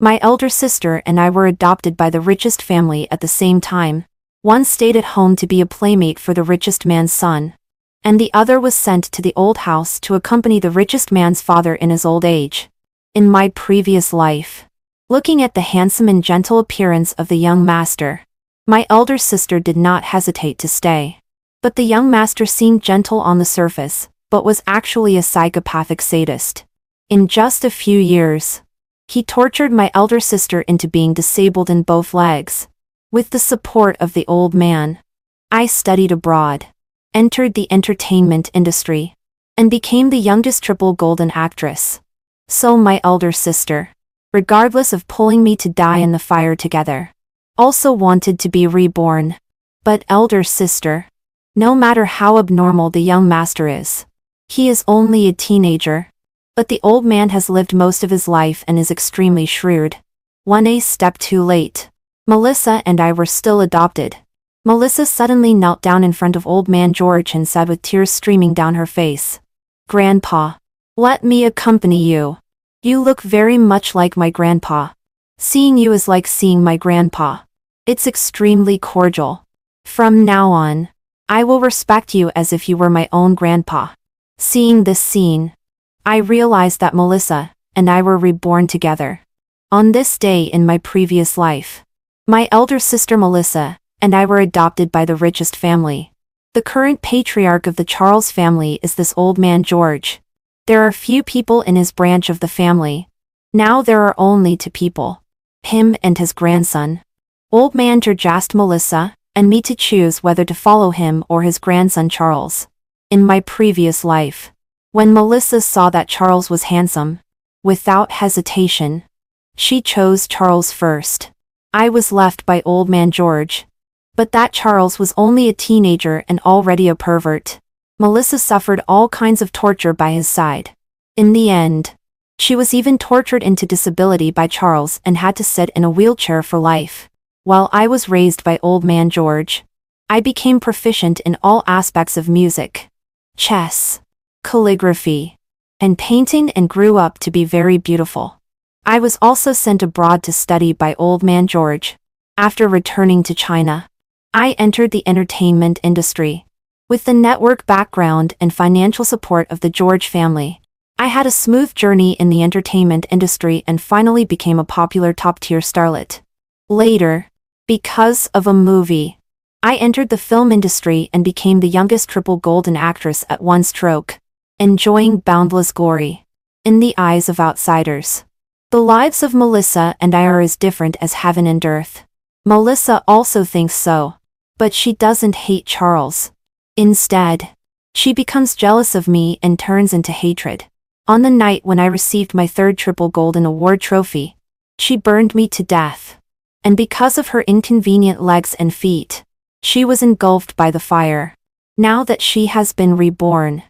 My elder sister and I were adopted by the richest family at the same time. One stayed at home to be a playmate for the richest man's son, and the other was sent to the old house to accompany the richest man's father in his old age. In my previous life, looking at the handsome and gentle appearance of the young master, my elder sister did not hesitate to stay. But the young master seemed gentle on the surface, but was actually a psychopathic sadist. In just a few years, he tortured my elder sister into being disabled in both legs. With the support of the old man, I studied abroad, entered the entertainment industry, and became the youngest triple golden actress. So my elder sister, regardless of pulling me to die in the fire together, also wanted to be reborn. But elder sister, no matter how abnormal the young master is, he is only a teenager. But the old man has lived most of his life and is extremely shrewd. One step too late. Melissa and I were still adopted. Melissa suddenly knelt down in front of old man George and said with tears streaming down her face, "Grandpa, let me accompany you. You look very much like my grandpa. Seeing you is like seeing my grandpa. It's extremely cordial. From now on, I will respect you as if you were my own grandpa." Seeing this scene, I realized that Melissa and I were reborn together. On this day in my previous life, my elder sister Melissa and I were adopted by the richest family. The current patriarch of the Charles family is this old man George. There are few people in his branch of the family. Now there are only 2 people, him and his grandson. Old man George asked Melissa and me to choose whether to follow him or his grandson Charles. In my previous life, when Melissa saw that Charles was handsome, without hesitation, she chose Charles first. I was left by old man George. But that Charles was only a teenager and already a pervert. Melissa suffered all kinds of torture by his side. In the end, she was even tortured into disability by Charles and had to sit in a wheelchair for life. While I was raised by old man George, I became proficient in all aspects of music, chess, calligraphy, and painting and grew up to be very beautiful. I was also sent abroad to study by old man George. After returning to China, I entered the entertainment industry. With the network background and financial support of the George family, I had a smooth journey in the entertainment industry and finally became a popular top-tier starlet. Later, because of a movie, I entered the film industry and became the youngest triple golden actress at one stroke, enjoying boundless glory in the eyes of outsiders. The lives of Melissa and I are as different as heaven and earth. Melissa also thinks so, but she doesn't hate Charles. Instead, she becomes jealous of me and turns into hatred. On the night when I received my 3rd triple golden award trophy, she burned me to death. And because of her inconvenient legs and feet, she was engulfed by the fire. Now that she has been reborn,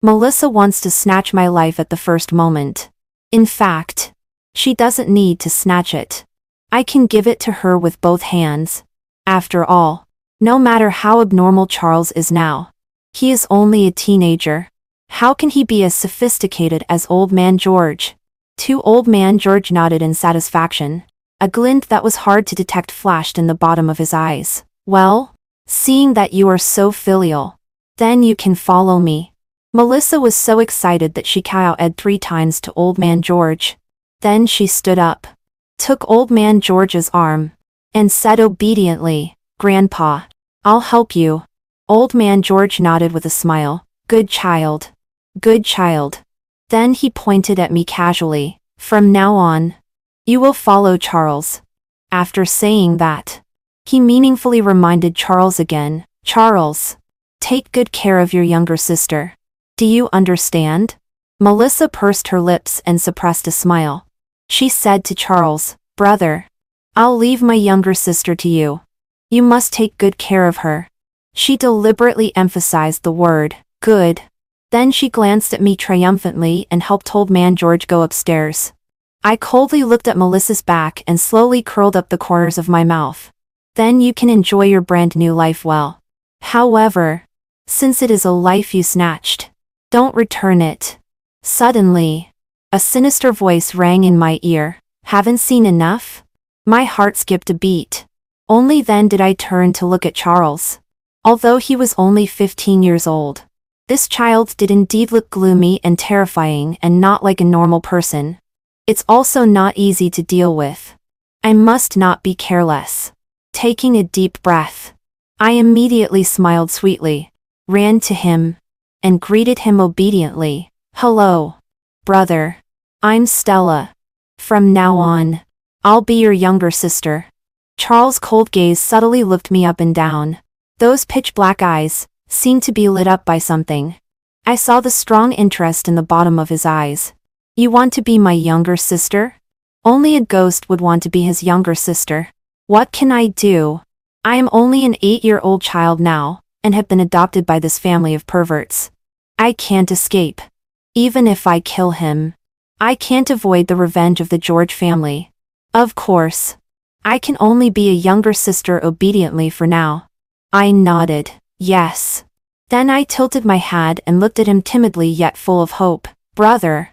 Melissa wants to snatch my life at the first moment. In fact, she doesn't need to snatch it. I can give it to her with both hands. After all, no matter how abnormal Charles is now, he is only a teenager. How can he be as sophisticated as old man George? To old man George nodded in satisfaction. A glint that was hard to detect flashed in the bottom of his eyes. "Well, seeing that you are so filial, then you can follow me." Melissa was so excited that she kowowed 3 times to old man George. Then she stood up, took old man George's arm, and said obediently, "Grandpa, I'll help you." Old man George nodded with a smile. "Good child. Good child." Then he pointed at me casually. "From now on, you will follow Charles." After saying that, he meaningfully reminded Charles again, "Charles, take good care of your younger sister. Do you understand?" Melissa pursed her lips and suppressed a smile. She said to Charles, "Brother, I'll leave my younger sister to you. You must take good care of her." She deliberately emphasized the word, good. Then she glanced at me triumphantly and helped old man George go upstairs. I coldly looked at Melissa's back and slowly curled up the corners of my mouth. "Then you can enjoy your brand new life well. However, since it is a life you snatched, don't return it." Suddenly, a sinister voice rang in my ear. Haven't seen enough? My heart skipped a beat. Only then did I turn to look at Charles. Although he was only 15 years old, this child did indeed look gloomy and terrifying and not like a normal person. It's also not easy to deal with. I must not be careless. Taking a deep breath, I immediately smiled sweetly, ran to him, and greeted him obediently. Hello, brother. I'm Stella. From now on, I'll be your younger sister. Charles' cold gaze subtly looked me up and down. Those pitch-black eyes seemed to be lit up by something. I saw the strong interest in the bottom of his eyes. You want to be my younger sister? Only a ghost would want to be his younger sister. What can I do? I am only an 8-year-old child now, and have been adopted by this family of perverts. I can't escape. Even if I kill him, I can't avoid the revenge of the George family. Of course, I can only be a younger sister obediently for now. I nodded, yes. Then I tilted my head and looked at him timidly yet full of hope. Brother,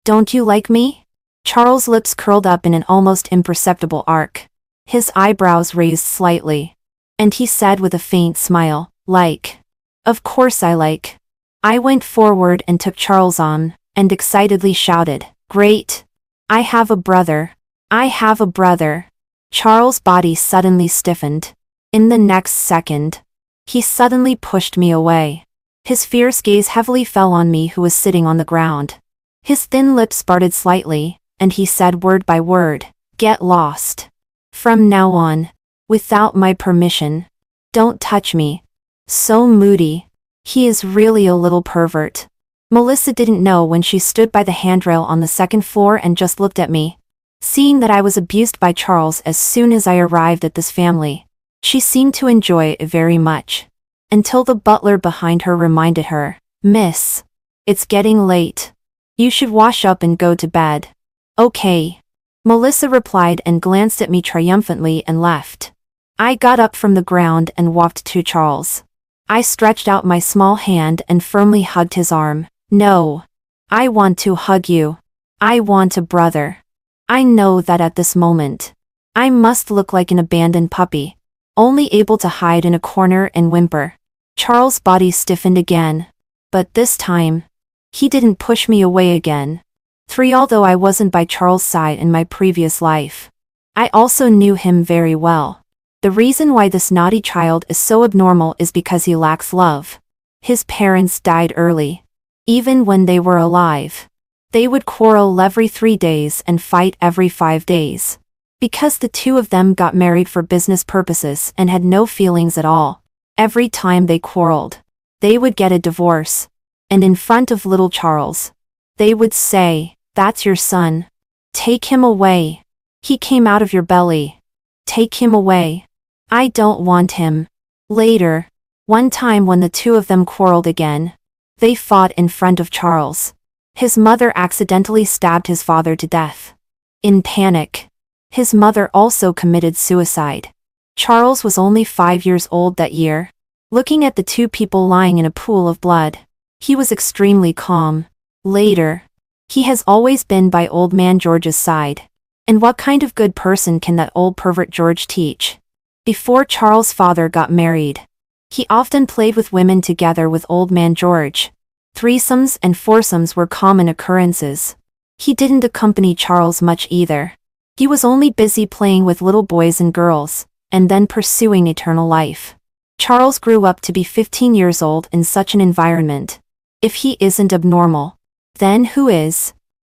don't you like me? Charles' lips curled up in an almost imperceptible arc. His eyebrows raised slightly, and he said with a faint smile, like. Of course I like. I went forward and took Charles' arm, and excitedly shouted, Great! I have a brother. I have a brother. Charles' body suddenly stiffened. In the next second, he suddenly pushed me away. His fierce gaze heavily fell on me who was sitting on the ground. His thin lips parted slightly, and he said word by word, Get lost. From now on, without my permission, don't touch me. So moody. He is really a little pervert. Melissa didn't know when she stood by the handrail on the second floor and just looked at me. Seeing that I was abused by Charles as soon as I arrived at this family, she seemed to enjoy it very much. Until the butler behind her reminded her, Miss, it's getting late. You should wash up and go to bed. Okay. Melissa replied and glanced at me triumphantly and left. I got up from the ground and walked to Charles. I stretched out my small hand and firmly hugged his arm. No. I want to hug you. I want a brother. I know that at this moment, I must look like an abandoned puppy, only able to hide in a corner and whimper. Charles' body stiffened again. But this time, he didn't push me away again. Although I wasn't by Charles' side in my previous life, I also knew him very well. The reason why this naughty child is so abnormal is because he lacks love. His parents died early. Even when they were alive, they would quarrel every 3 days and fight every 5 days. Because the two of them got married for business purposes and had no feelings at all, every time they quarreled, they would get a divorce. And in front of little Charles, they would say, That's your son. Take him away. He came out of your belly. Take him away. I don't want him. Later, one time when the two of them quarreled again, they fought in front of Charles. His mother accidentally stabbed his father to death. In panic, his mother also committed suicide. Charles was only 5 years old that year. Looking at the two people lying in a pool of blood, he was extremely calm. Later, he has always been by old man George's side. And what kind of good person can that old pervert George teach? Before Charles' father got married, he often played with women together with old man George. Threesomes and foursomes were common occurrences. He didn't accompany Charles much either. He was only busy playing with little boys and girls, and then pursuing eternal life. Charles grew up to be 15 years old in such an environment. If he isn't abnormal, then who is?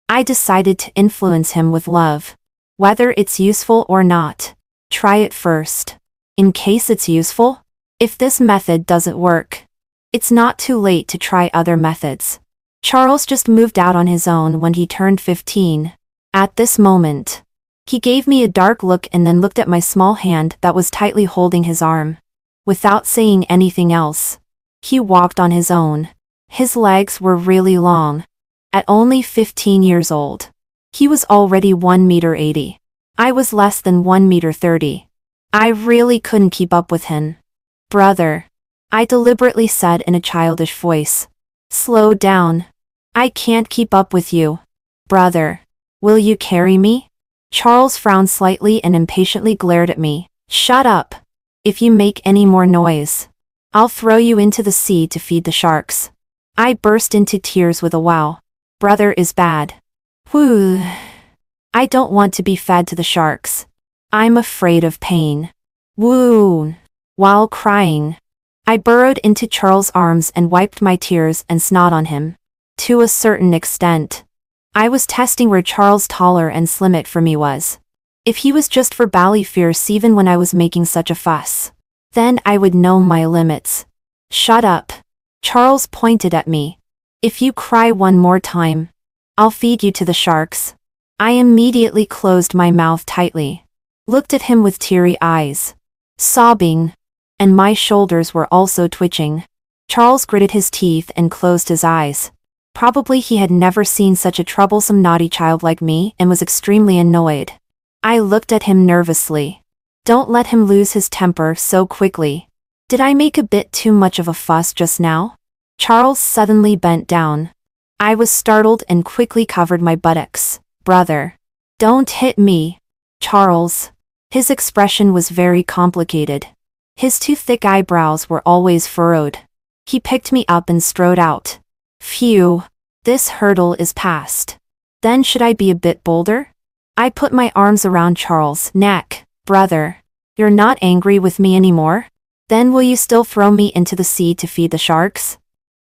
I decided to influence him with love. Whether it's useful or not, try it first. In case it's useful? If this method doesn't work, it's not too late to try other methods. Charles just moved out on his own when he turned 15. At this moment, he gave me a dark look and then looked at my small hand that was tightly holding his arm. Without saying anything else, he walked on his own. His legs were really long. At only 15 years old, he was already 1.80 meters. I was less than 1.30 meters. I really couldn't keep up with him. Brother, I deliberately said in a childish voice. Slow down. I can't keep up with you. Brother, will you carry me? Charles frowned slightly and impatiently glared at me. Shut up. If you make any more noise, I'll throw you into the sea to feed the sharks. I burst into tears with a wow. Brother is bad. Whew. I don't want to be fed to the sharks. I'm afraid of pain. Woo. While crying, I burrowed into Charles' arms and wiped my tears and snot on him. To a certain extent, I was testing where Charles' taller and slim it for me was. If he was just for bally fierce even when I was making such a fuss, then I would know my limits. Shut up. Charles pointed at me. If you cry one more time, I'll feed you to the sharks. I immediately closed my mouth tightly, looked at him with teary eyes, sobbing, and my shoulders were also twitching. Charles gritted his teeth and closed his eyes. Probably he had never seen such a troublesome naughty child like me and was extremely annoyed. I looked at him nervously. Don't let him lose his temper so quickly. Did I make a bit too much of a fuss just now? Charles suddenly bent down. I was startled and quickly covered my buttocks. Brother. Don't hit me. Charles. His expression was very complicated. His two thick eyebrows were always furrowed. He picked me up and strode out. Phew. This hurdle is past. Then should I be a bit bolder? I put my arms around Charles' neck. Brother. You're not angry with me anymore? Then will you still throw me into the sea to feed the sharks?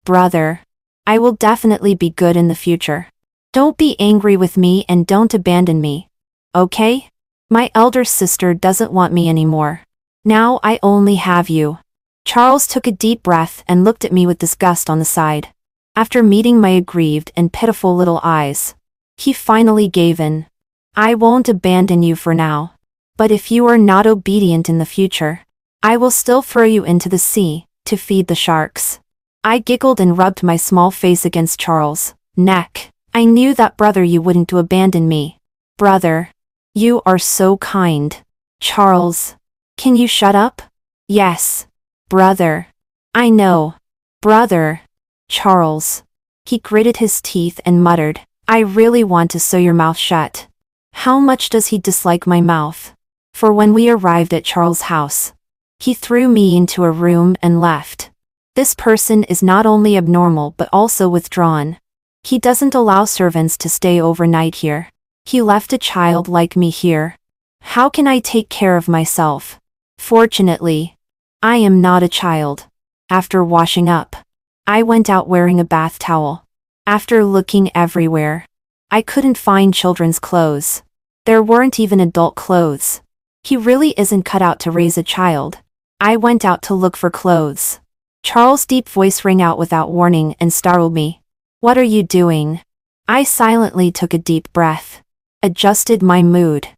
Brother. I will definitely be good in the future. Don't be angry with me and don't abandon me. Okay? My elder sister doesn't want me anymore. Now I only have you. Charles took a deep breath and looked at me with disgust on the side. After meeting my aggrieved and pitiful little eyes, he finally gave in. I won't abandon you for now. But if you are not obedient in the future, I will still throw you into the sea to feed the sharks. I giggled and rubbed my small face against Charles' neck. I knew that brother you wouldn't abandon me. Brother. You are so kind. Charles. Can you shut up? Yes. Brother. I know. Brother. Charles. He gritted his teeth and muttered, I really want to sew your mouth shut. How much does he dislike my mouth? For when we arrived at Charles' house, he threw me into a room and left. This person is not only abnormal but also withdrawn. He doesn't allow servants to stay overnight here. He left a child like me here. How can I take care of myself? Fortunately, I am not a child. After washing up, I went out wearing a bath towel. After looking everywhere, I couldn't find children's clothes. There weren't even adult clothes. He really isn't cut out to raise a child. I went out to look for clothes. Charles' deep voice rang out without warning and startled me. What are you doing? I silently took a deep breath, adjusted my mood,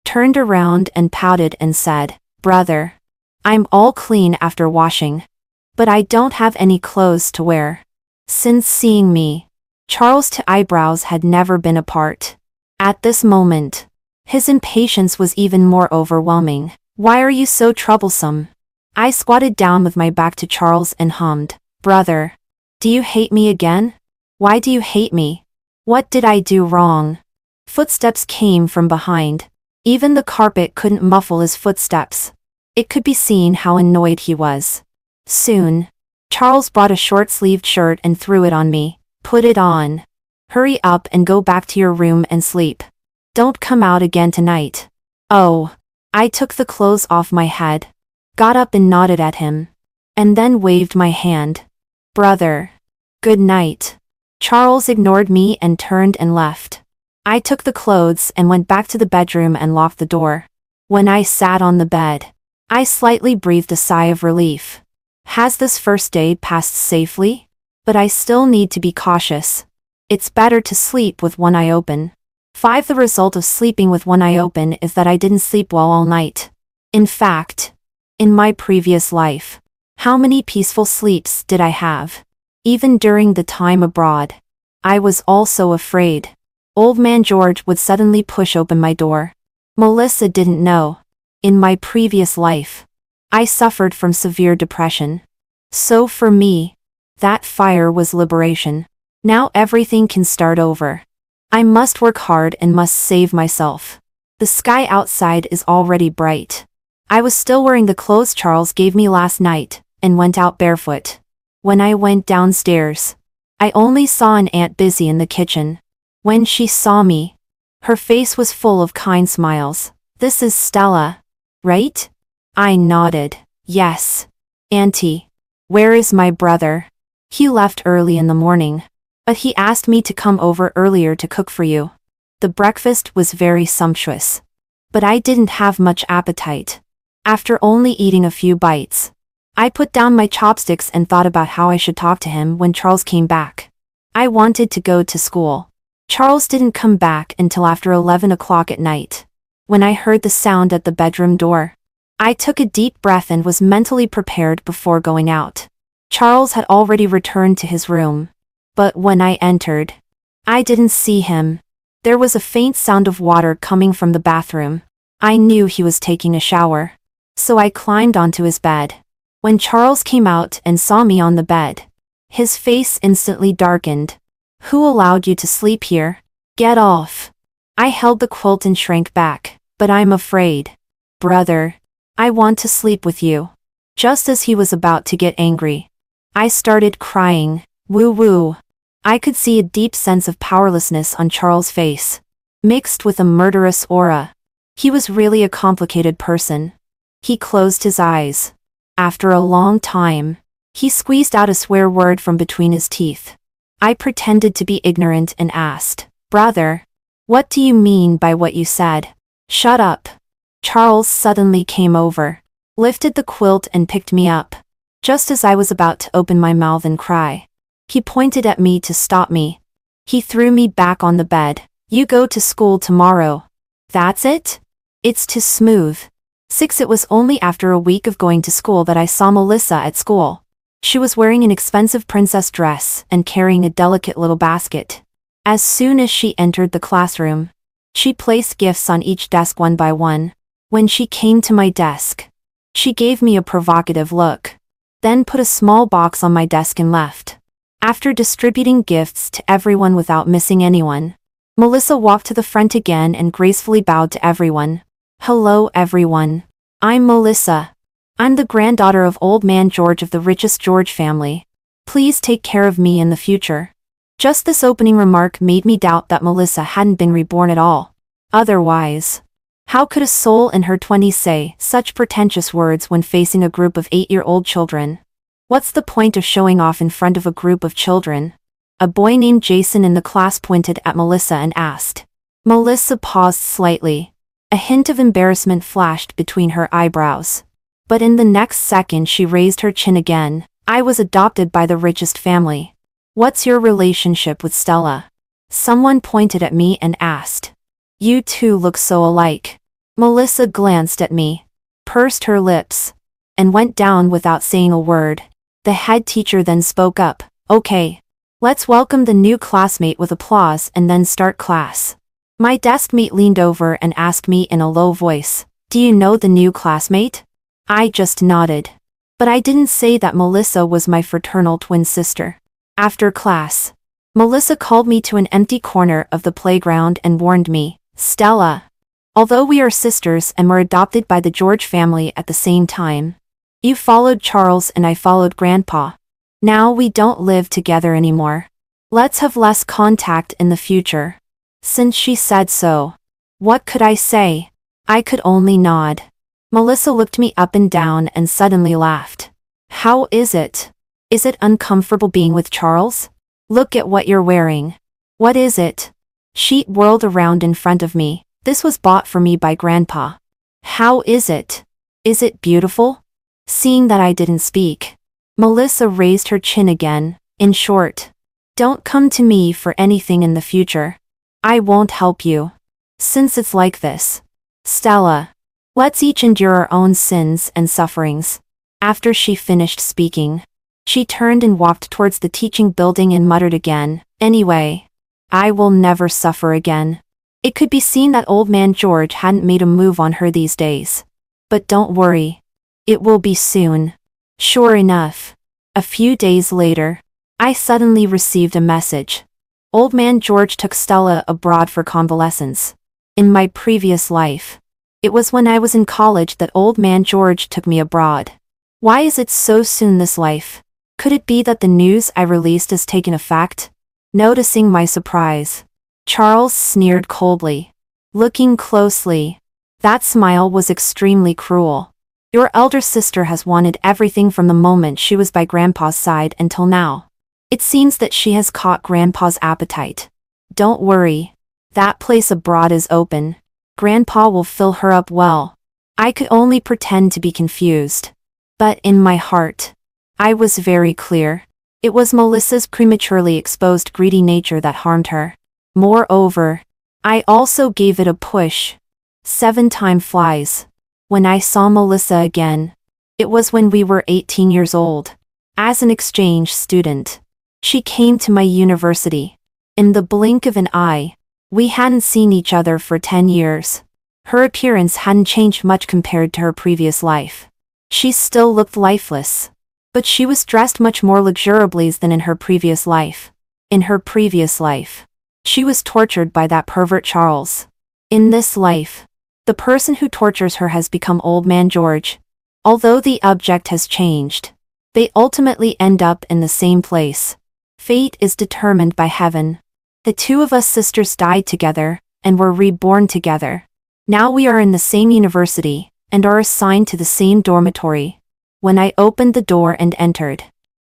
turned around and pouted and said, Brother. I'm all clean after washing. But I don't have any clothes to wear. Since seeing me, Charles' two eyebrows had never been apart. At this moment, his impatience was even more overwhelming. Why are you so troublesome? I squatted down with my back to Charles and hummed, Brother. Do you hate me again? Why do you hate me? What did I do wrong? Footsteps came from behind. Even the carpet couldn't muffle his footsteps. It could be seen how annoyed he was. Soon, Charles brought a short-sleeved shirt and threw it on me. Put it on. Hurry up and go back to your room and sleep. Don't come out again tonight. Oh. I took the clothes off my head, got up and nodded at him, and then waved my hand. Brother. Good night. Charles ignored me and turned and left. I took the clothes and went back to the bedroom and locked the door. When I sat on the bed, I slightly breathed a sigh of relief. Has this first day passed safely? But I still need to be cautious. It's better to sleep with one eye open. 5. The result of sleeping with one eye open is that I didn't sleep well all night. In fact, in my previous life, how many peaceful sleeps did I have? Even during the time abroad, I was also afraid. Old man George would suddenly push open my door. Melissa didn't know. In my previous life, I suffered from severe depression. So for me, that fire was liberation. Now everything can start over. I must work hard and must save myself. The sky outside is already bright. I was still wearing the clothes Charles gave me last night, and went out barefoot. When I went downstairs, I only saw an aunt busy in the kitchen. When she saw me, her face was full of kind smiles. "This is Stella, right?" I nodded. "Yes. Auntie, where is my brother?" "He left early in the morning, but he asked me to come over earlier to cook for you." The breakfast was very sumptuous, but I didn't have much appetite. After only eating a few bites, I put down my chopsticks and thought about how I should talk to him when Charles came back. I wanted to go to school. Charles didn't come back until after 11 o'clock at night. When I heard the sound at the bedroom door, I took a deep breath and was mentally prepared before going out. Charles had already returned to his room. But when I entered, I didn't see him. There was a faint sound of water coming from the bathroom. I knew he was taking a shower. So I climbed onto his bed. When Charles came out and saw me on the bed, his face instantly darkened. "Who allowed you to sleep here? Get off." I held the quilt and shrank back. "But I'm afraid." "Brother, I want to sleep with you." Just as he was about to get angry, I started crying. Woo-woo. I could see a deep sense of powerlessness on Charles' face, mixed with a murderous aura. He was really a complicated person. He closed his eyes. After a long time, he squeezed out a swear word from between his teeth. I pretended to be ignorant and asked, "Brother, what do you mean by what you said?" "Shut up." Charles suddenly came over, lifted the quilt and picked me up. Just as I was about to open my mouth and cry, he pointed at me to stop me. He threw me back on the bed. "You go to school tomorrow." "That's it?" "It's too smooth." 6. It was only after a week of going to school that I saw Melissa at school. She was wearing an expensive princess dress and carrying a delicate little basket. As soon as she entered the classroom, she placed gifts on each desk one by one. When she came to my desk, she gave me a provocative look, then put a small box on my desk and left. After distributing gifts to everyone without missing anyone, Melissa walked to the front again and gracefully bowed to everyone. "Hello everyone. I'm Melissa. I'm the granddaughter of Old Man George of the richest George family. Please take care of me in the future." Just this opening remark made me doubt that Melissa hadn't been reborn at all. Otherwise, how could a soul in her 20s say such pretentious words when facing a group of 8-year-old children? What's the point of showing off in front of a group of children? A boy named Jason in the class pointed at Melissa and asked. Melissa paused slightly. A hint of embarrassment flashed between her eyebrows. But in the next second she raised her chin again. "I was adopted by the richest family. What's your relationship with Stella?" Someone pointed at me and asked. "You two look so alike." Melissa glanced at me, pursed her lips, and went down without saying a word. The head teacher then spoke up. "Okay, let's welcome the new classmate with applause and then start class." My desk mate leaned over and asked me in a low voice, "Do you know the new classmate?" I just nodded. But I didn't say that Melissa was my fraternal twin sister. After class, Melissa called me to an empty corner of the playground and warned me, "Stella, although we are sisters and were adopted by the George family at the same time, you followed Charles and I followed Grandpa. Now we don't live together anymore. Let's have less contact in the future." Since she said so, what could I say? I could only nod. Melissa looked me up and down and suddenly laughed. "How is it? Is it uncomfortable being with Charles? Look at what you're wearing." "What is it?" She whirled around in front of me. "This was bought for me by Grandpa." "How is it? Is it beautiful?" Seeing that I didn't speak, Melissa raised her chin again. "In short, don't come to me for anything in the future. I won't help you. Since it's like this, Stella, let's each endure our own sins and sufferings." After she finished speaking, she turned and walked towards the teaching building and muttered again, "Anyway, I will never suffer again." It could be seen that Old Man George hadn't made a move on her these days. But don't worry. It will be soon. Sure enough, a few days later, I suddenly received a message. Old Man George took Stella abroad for convalescence. In my previous life. It was when I was in college that old man George took me abroad. Why is it so soon this life? Could it be that the news I released has taken effect? Noticing my surprise, Charles sneered coldly. Looking closely, that smile was extremely cruel. Your elder sister has wanted everything from the moment she was by Grandpa's side until now. It seems that she has caught Grandpa's appetite. Don't worry. That place abroad is open. Grandpa will fill her up well. I could only pretend to be confused. But in my heart, I was very clear. It was Melissa's prematurely exposed greedy nature that harmed her. Moreover, I also gave it a push. 7 time flies. When I saw Melissa again, it was when we were 18 years old. As an exchange student, she came to my university. In the blink of an eye, we hadn't seen each other for 10 years. Her appearance hadn't changed much compared to her previous life. She still looked lifeless. But she was dressed much more luxuriously than in her previous life. In her previous life, she was tortured by that pervert Charles. In this life, the person who tortures her has become old man George. Although the object has changed, they ultimately end up in the same place. Fate is determined by heaven. The 2 of us sisters died together, and were reborn together. Now we are in the same university, and are assigned to the same dormitory. When I opened the door and entered,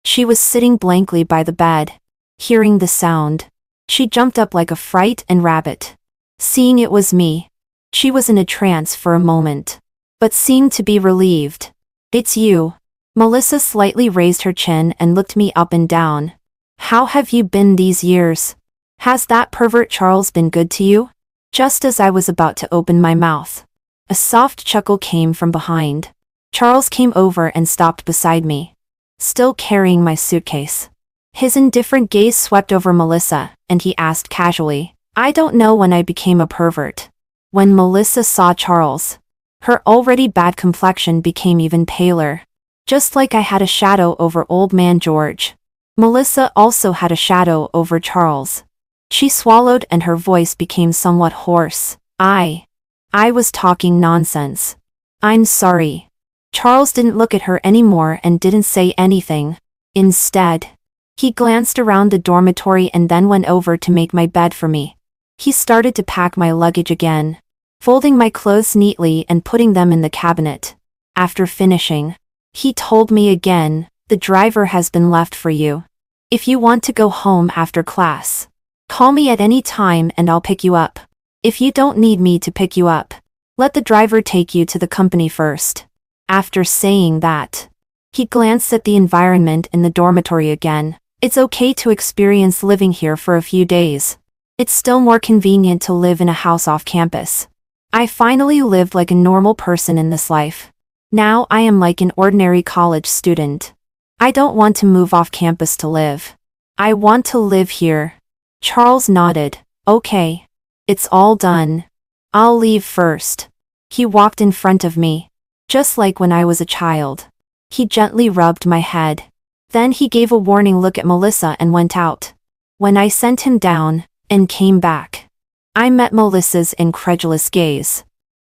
she was sitting blankly by the bed. Hearing the sound, she jumped up like a frightened rabbit. Seeing it was me, she was in a trance for a moment, but seemed to be relieved. It's you. Melissa slightly raised her chin and looked me up and down. How have you been these years? Has that pervert Charles been good to you? Just as I was about to open my mouth, a soft chuckle came from behind. Charles came over and stopped beside me, still carrying my suitcase. His indifferent gaze swept over Melissa, and he asked casually, I don't know when I became a pervert. When Melissa saw Charles, her already bad complexion became even paler. Just like I had a shadow over old man George, Melissa also had a shadow over Charles. She swallowed and her voice became somewhat hoarse. I was talking nonsense. I'm sorry. Charles didn't look at her anymore and didn't say anything. Instead, he glanced around the dormitory and then went over to make my bed for me. He started to pack my luggage again, folding my clothes neatly and putting them in the cabinet. After finishing, he told me again, the driver has been left for you. If you want to go home after class, call me at any time and I'll pick you up. If you don't need me to pick you up, let the driver take you to the company first. After saying that, he glanced at the environment in the dormitory again. It's okay to experience living here for a few days. It's still more convenient to live in a house off campus. I finally lived like a normal person in this life. Now I am like an ordinary college student. I don't want to move off campus to live. I want to live here. Charles nodded. Okay. It's all done. I'll leave first. He walked in front of me, just like when I was a child. He gently rubbed my head. Then he gave a warning look at Melissa and went out. When I sent him down, and came back, I met Melissa's incredulous gaze.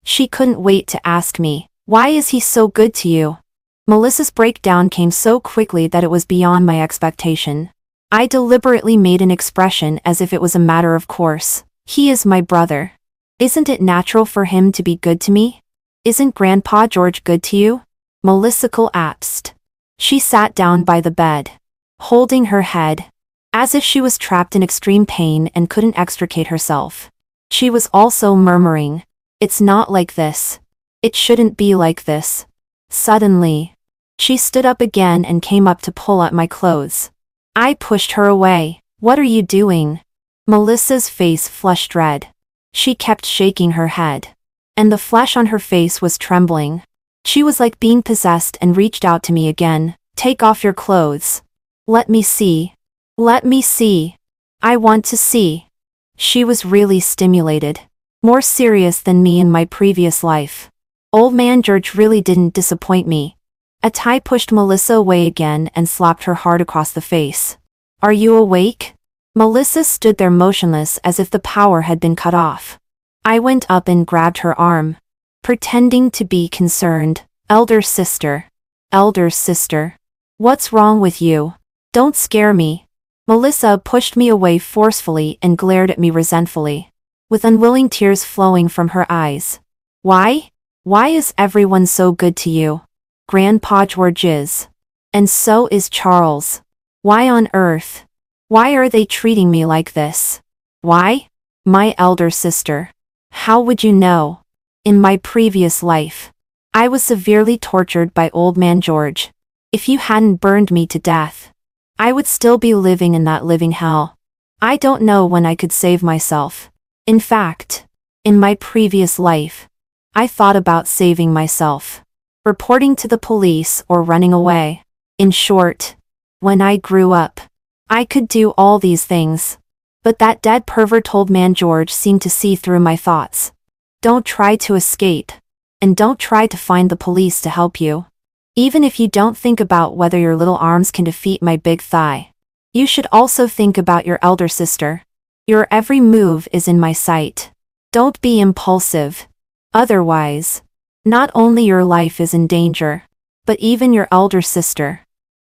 She couldn't wait to ask me, why is he so good to you? Melissa's breakdown came so quickly that it was beyond my expectation. I deliberately made an expression as if it was a matter of course. He is my brother. Isn't it natural for him to be good to me? Isn't Grandpa George good to you? Melissa collapsed. She sat down by the bed, holding her head, as if she was trapped in extreme pain and couldn't extricate herself. She was also murmuring, it's not like this. It shouldn't be like this. Suddenly, she stood up again and came up to pull at my clothes. I pushed her away. What are you doing? Melissa's face flushed red. She kept shaking her head, and the flesh on her face was trembling. She was like being possessed and reached out to me again. Take off your clothes. Let me see. Let me see. I want to see. She was really stimulated. More serious than me in my previous life. Old man George really didn't disappoint me. A tie pushed Melissa away again and slapped her hard across the face. Are you awake? Melissa stood there motionless as if the power had been cut off. I went up and grabbed her arm, pretending to be concerned. Elder sister. Elder sister. What's wrong with you? Don't scare me. Melissa pushed me away forcefully and glared at me resentfully, with unwilling tears flowing from her eyes. Why? Why is everyone so good to you? Grandpa George is. And so is Charles. Why on earth? Why are they treating me like this? Why? My elder sister. How would you know? In my previous life, I was severely tortured by Old Man George. If you hadn't burned me to death, I would still be living in that living hell. I don't know when I could save myself. In fact, in my previous life, I thought about saving myself, reporting to the police or running away. In short, when I grew up, I could do all these things. But that dead pervert Old Man George seemed to see through my thoughts. Don't try to escape. And don't try to find the police to help you. Even if you don't think about whether your little arms can defeat my big thigh, you should also think about your elder sister. Your every move is in my sight. Don't be impulsive. Otherwise, not only your life is in danger, but even your elder sister.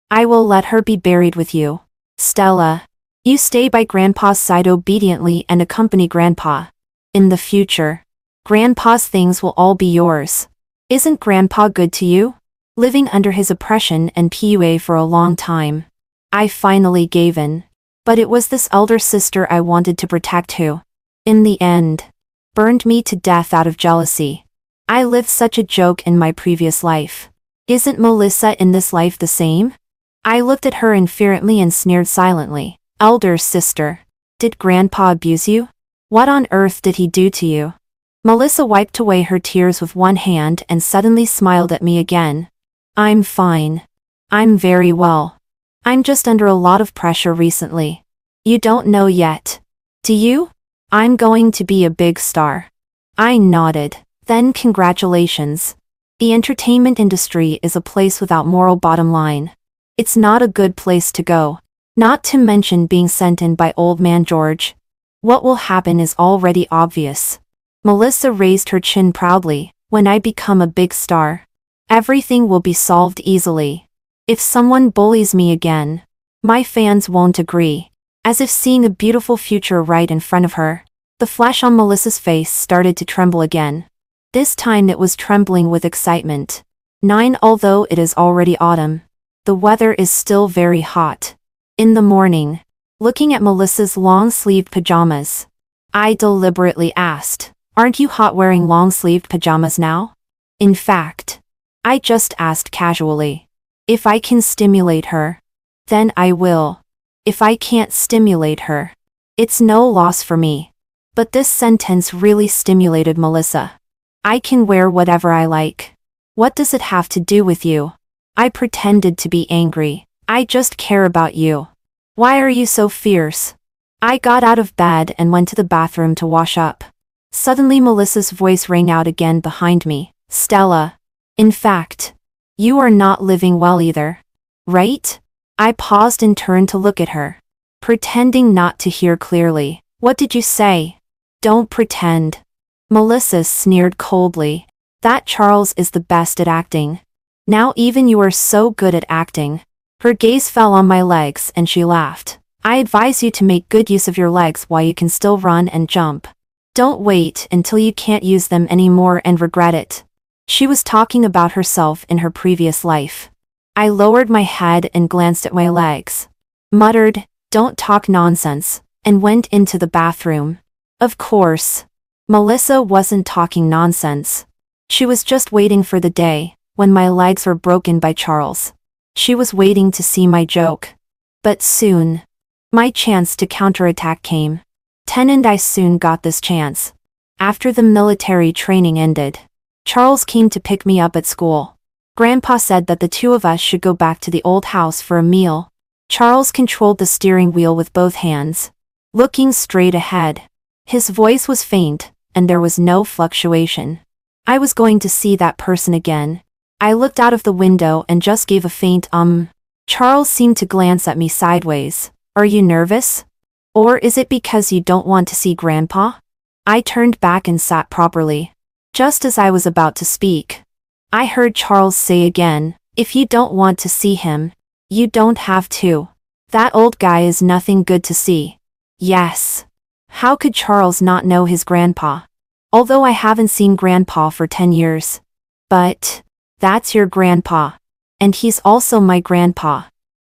I will let her be buried with you. Stella, you stay by Grandpa's side obediently and accompany Grandpa. In the future, Grandpa's things will all be yours. Isn't Grandpa good to you? Living under his oppression and PUA for a long time, I finally gave in. But it was this elder sister I wanted to protect who, in the end, burned me to death out of jealousy. I lived such a joke in my previous life. Isn't Melissa in this life the same? I looked at her inferently and sneered silently. Elder sister, did Grandpa abuse you? What on earth did he do to you? Melissa wiped away her tears with one hand and suddenly smiled at me again. I'm fine. I'm very well. I'm just under a lot of pressure recently. You don't know yet, do you? I'm going to be a big star. I nodded. Then congratulations. The entertainment industry is a place without moral bottom line. It's not a good place to go. Not to mention being sent in by Old Man George. What will happen is already obvious. Melissa raised her chin proudly. When I become a big star, everything will be solved easily. If someone bullies me again, my fans won't agree. As if seeing a beautiful future right in front of her, the flesh on Melissa's face started to tremble again. This time it was trembling with excitement. 9. Although it is already autumn, the weather is still very hot. In the morning, looking at Melissa's long-sleeved pajamas, I deliberately asked, "Aren't you hot wearing long-sleeved pajamas now?" In fact, I just asked casually. If I can stimulate her, then I will. If I can't stimulate her, it's no loss for me. But this sentence really stimulated Melissa. I can wear whatever I like. What does it have to do with you? I pretended to be angry. I just care about you. Why are you so fierce? I got out of bed and went to the bathroom to wash up. Suddenly Melissa's voice rang out again behind me. Stella. In fact, you are not living well either. Right? I paused and turned to look at her, pretending not to hear clearly. What did you say? Don't pretend. Melissa sneered coldly. That Charles is the best at acting. Now even you are so good at acting. Her gaze fell on my legs and she laughed. I advise you to make good use of your legs while you can still run and jump. Don't wait until you can't use them anymore and regret it. She was talking about herself in her previous life. I lowered my head and glanced at my legs, muttered, "Don't talk nonsense," and went into the bathroom. Of course, Melissa wasn't talking nonsense. She was just waiting for the day when my legs were broken by Charles. She was waiting to see my joke. But soon, my chance to counterattack came. 10 and I soon got this chance. After the military training ended, Charles came to pick me up at school. Grandpa said that the two of us should go back to the old house for a meal. Charles controlled the steering wheel with both hands, looking straight ahead. His voice was faint, and there was no fluctuation. I was going to see that person again. I looked out of the window and just gave a faint Charles seemed to glance at me sideways. Are you nervous? Or is it because you don't want to see Grandpa? I turned back and sat properly. Just as I was about to speak, I heard Charles say again, "If you don't want to see him, you don't have to. That old guy is nothing good to see." Yes. How could Charles not know his grandpa? Although I haven't seen grandpa for 10 years. But that's your grandpa. And he's also my grandpa.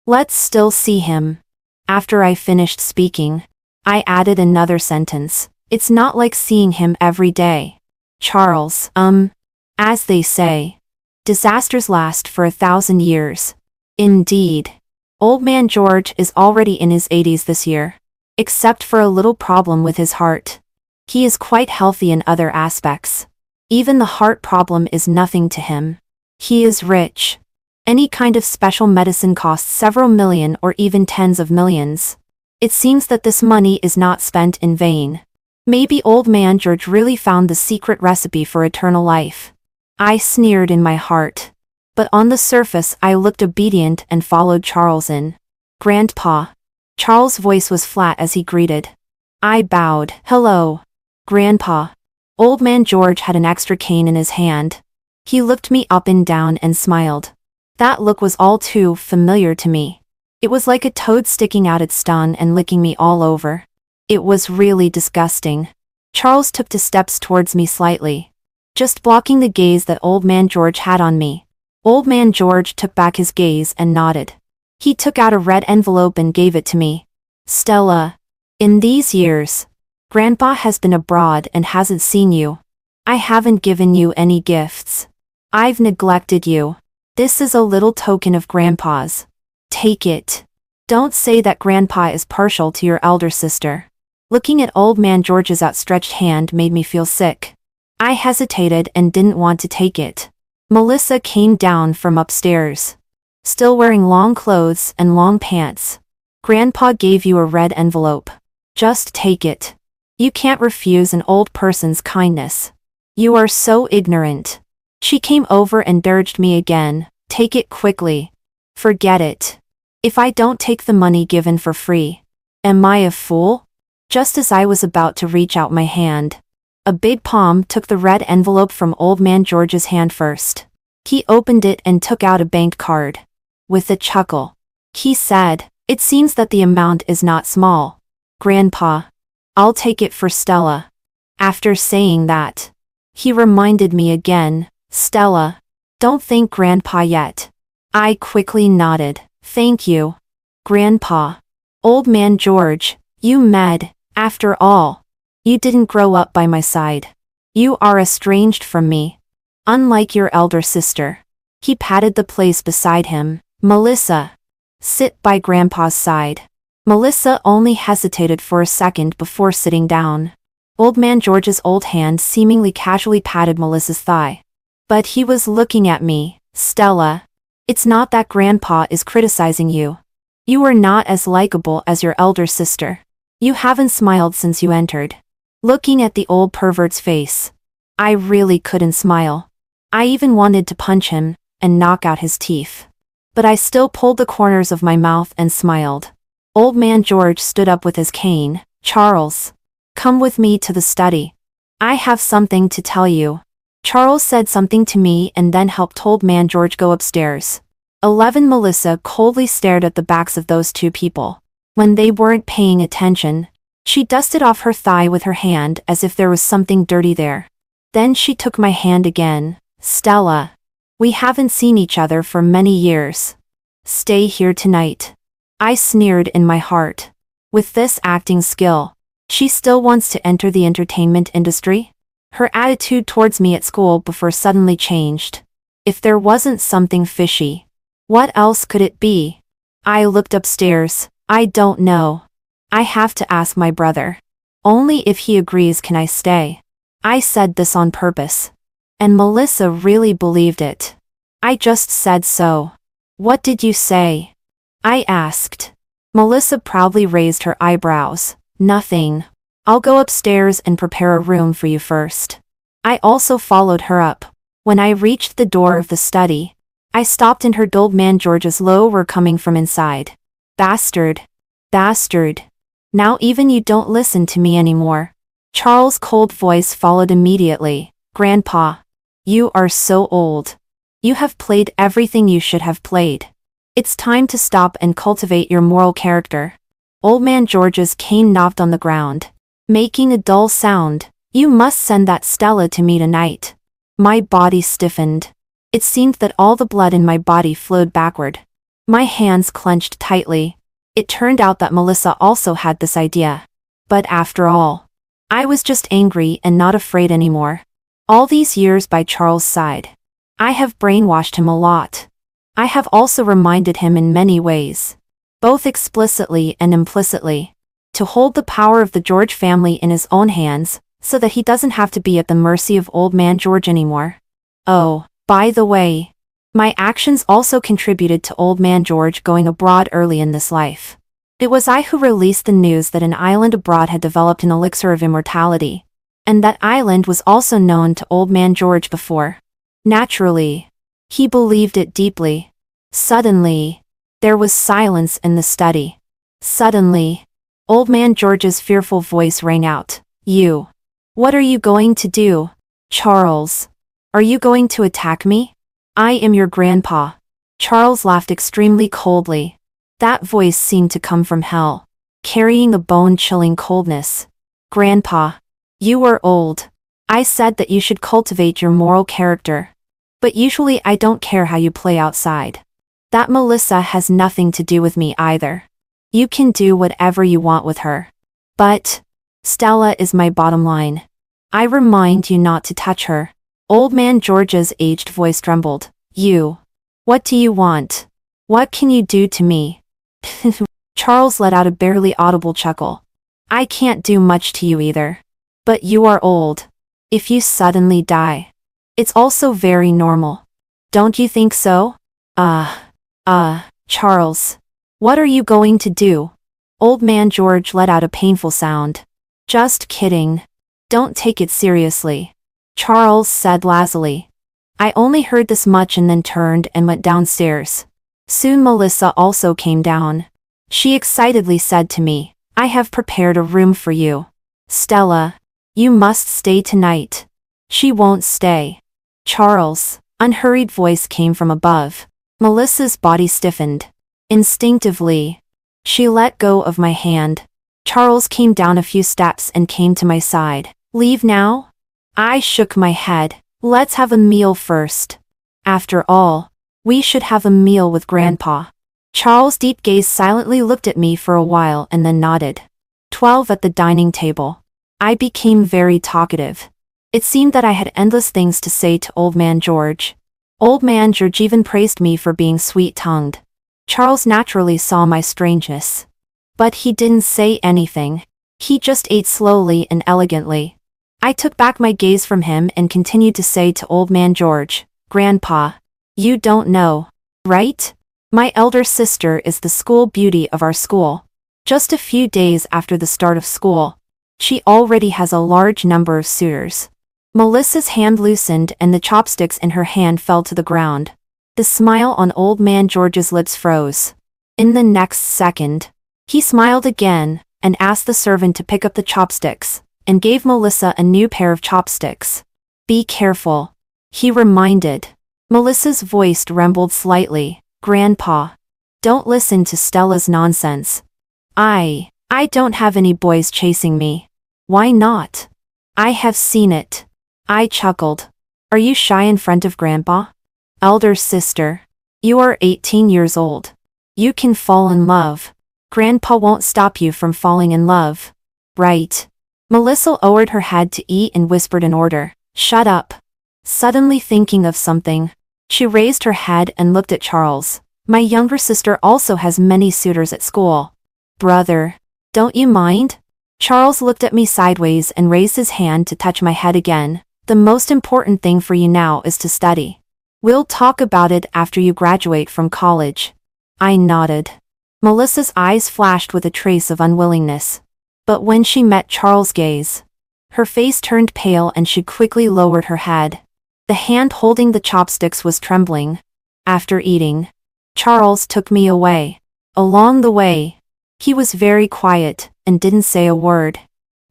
Let's still see him. After I finished speaking, I added another sentence. It's not like seeing him every day. Charles, as they say, disasters last for 1,000 years. Indeed. Old man George is already in his 80s this year. Except for a little problem with his heart. He is quite healthy in other aspects. Even the heart problem is nothing to him. He is rich. Any kind of special medicine costs several million or even tens of millions. It seems that this money is not spent in vain. Maybe old man George really found the secret recipe for eternal life. I sneered in my heart. But on the surface I looked obedient and followed Charles in. Grandpa. Charles' voice was flat as he greeted. I bowed. Hello. Grandpa. Old man George had an extra cane in his hand. He looked me up and down and smiled. That look was all too familiar to me. It was like a toad sticking out its tongue and licking me all over. It was really disgusting. Charles took 2 steps towards me slightly, just blocking the gaze that old man George had on me. Old man George took back his gaze and nodded. He took out a red envelope and gave it to me. Stella. In these years, Grandpa has been abroad and hasn't seen you. I haven't given you any gifts. I've neglected you. This is a little token of Grandpa's. Take it. Don't say that Grandpa is partial to your elder sister. Looking at old man George's outstretched hand made me feel sick. I hesitated and didn't want to take it. Melissa came down from upstairs. Still wearing long clothes and long pants. Grandpa gave you a red envelope. Just take it. You can't refuse an old person's kindness. You are so ignorant. She came over and urged me again, take it quickly. Forget it. If I don't take the money given for free, am I a fool? Just as I was about to reach out my hand, a big palm took the red envelope from old man George's hand first. He opened it and took out a bank card. With a chuckle, he said, "It seems that the amount is not small. Grandpa, I'll take it for Stella." After saying that, he reminded me again, "Stella, don't thank Grandpa yet." I quickly nodded. "Thank you, Grandpa." Old man George, you med, after all. You didn't grow up by my side. You are estranged from me. Unlike your elder sister. He patted the place beside him. Melissa. Sit by Grandpa's side. Melissa only hesitated for a second before sitting down. Old man George's old hand seemingly casually patted Melissa's thigh. But he was looking at me. Stella. It's not that Grandpa is criticizing you. You are not as likable as your elder sister. You haven't smiled since you entered. Looking at the old pervert's face, I really couldn't smile. I even wanted to punch him and knock out his teeth. But I still pulled the corners of my mouth and smiled. Old man George stood up with his cane. Charles. Come with me to the study. I have something to tell you. Charles said something to me and then helped old man George go upstairs. 11 Melissa coldly stared at the backs of those 2 people. When they weren't paying attention, she dusted off her thigh with her hand as if there was something dirty there. Then she took my hand again. Stella. We haven't seen each other for many years. Stay here tonight. I sneered in my heart. With this acting skill, she still wants to enter the entertainment industry? Her attitude towards me at school before suddenly changed. If there wasn't something fishy, what else could it be? I looked upstairs. I don't know. I have to ask my brother. Only if he agrees can I stay. I said this on purpose. And Melissa really believed it. I just said so. What did you say? I asked. Melissa proudly raised her eyebrows. Nothing. I'll go upstairs and prepare a room for you first. I also followed her up. When I reached the door of the study, I stopped and heard old man George's low roar coming from inside. Bastard. Bastard. Now even you don't listen to me anymore. Charles' cold voice followed immediately. Grandpa. You are so old. You have played everything you should have played. It's time to stop and cultivate your moral character. Old Man George's cane knocked on the ground, making a dull sound. You must send that Stella to me tonight. My body stiffened. It seemed that all the blood in my body flowed backward. My hands clenched tightly. It turned out that Melissa also had this idea. But after all, I was just angry and not afraid anymore. All these years by Charles' side, I have brainwashed him a lot. I have also reminded him in many ways, both explicitly and implicitly, to hold the power of the George family in his own hands, so that he doesn't have to be at the mercy of Old Man George anymore. Oh, by the way, my actions also contributed to Old Man George going abroad early in this life. It was I who released the news that an island abroad had developed an elixir of immortality, and that island was also known to Old Man George before. Naturally, he believed it deeply. Suddenly, there was silence in the study. Suddenly, Old Man George's fearful voice rang out. You. What are you going to do? Charles. Are you going to attack me? I am your grandpa. Charles laughed extremely coldly. That voice seemed to come from hell, carrying a bone-chilling coldness. Grandpa. You are old. I said that you should cultivate your moral character. But usually I don't care how you play outside. That Melissa has nothing to do with me either. You can do whatever you want with her. But Stella is my bottom line. I remind you not to touch her. Old Man George's aged voice trembled. You. What do you want? What can you do to me? Charles let out a barely audible chuckle. I can't do much to you either. But you are old. If you suddenly die, it's also very normal. Don't you think so? Charles. What are you going to do? Old Man George let out a painful sound. Just kidding. Don't take it seriously. Charles said lazily. I only heard this much and then turned and went downstairs. Soon Melissa also came down. She excitedly said to me, I have prepared a room for you. Stella, you must stay tonight. She won't stay. Charles. Unhurried voice came from above. Melissa's body stiffened. Instinctively, she let go of my hand. Charles came down a few steps and came to my side. Leave now? I shook my head. Let's have a meal first. After all, we should have a meal with Grandpa. Charles' deep gaze silently looked at me for a while and then nodded. 12 at the dining table. I became very talkative. It seemed that I had endless things to say to Old Man George. Old Man George even praised me for being sweet-tongued. Charles naturally saw my strangeness. But he didn't say anything. He just ate slowly and elegantly. I took back my gaze from him and continued to say to Old Man George, Grandpa, you don't know, right? My elder sister is the school beauty of our school. Just a few days after the start of school, she already has a large number of suitors. Melissa's hand loosened and the chopsticks in her hand fell to the ground. The smile on Old Man George's lips froze. In the next second, he smiled again and asked the servant to pick up the chopsticks, and gave Melissa a new pair of chopsticks. Be careful, he reminded. Melissa's voice trembled slightly. Grandpa, don't listen to Stella's nonsense. I don't have any boys chasing me. Why not? I have seen it. I chuckled. Are you shy in front of Grandpa? Elder sister, you are 18 years old. You can fall in love. Grandpa won't stop you from falling in love. Right. Melissa lowered her head to eat and whispered an order. Shut up. Suddenly thinking of something, she raised her head and looked at Charles. My younger sister also has many suitors at school. Brother, don't you mind? Charles looked at me sideways and raised his hand to touch my head again. The most important thing for you now is to study. We'll talk about it after you graduate from college. I nodded. Melissa's eyes flashed with a trace of unwillingness. But when she met Charles' gaze, her face turned pale and she quickly lowered her head. The hand holding the chopsticks was trembling. After eating, Charles took me away. Along the way, he was very quiet and didn't say a word.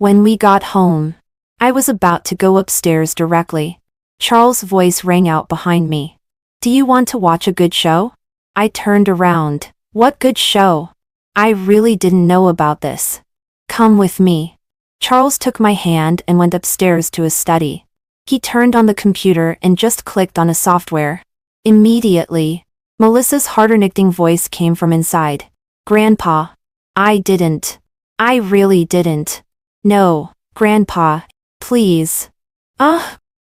When we got home, I was about to go upstairs directly. Charles' voice rang out behind me. Do you want to watch a good show? I turned around. What good show? I really didn't know about this. Come with me. Charles took my hand and went upstairs to his study. He turned on the computer and just clicked on a software. Immediately, Melissa's heart-wrenching voice came from inside. Grandpa. I really didn't. No, Grandpa, please.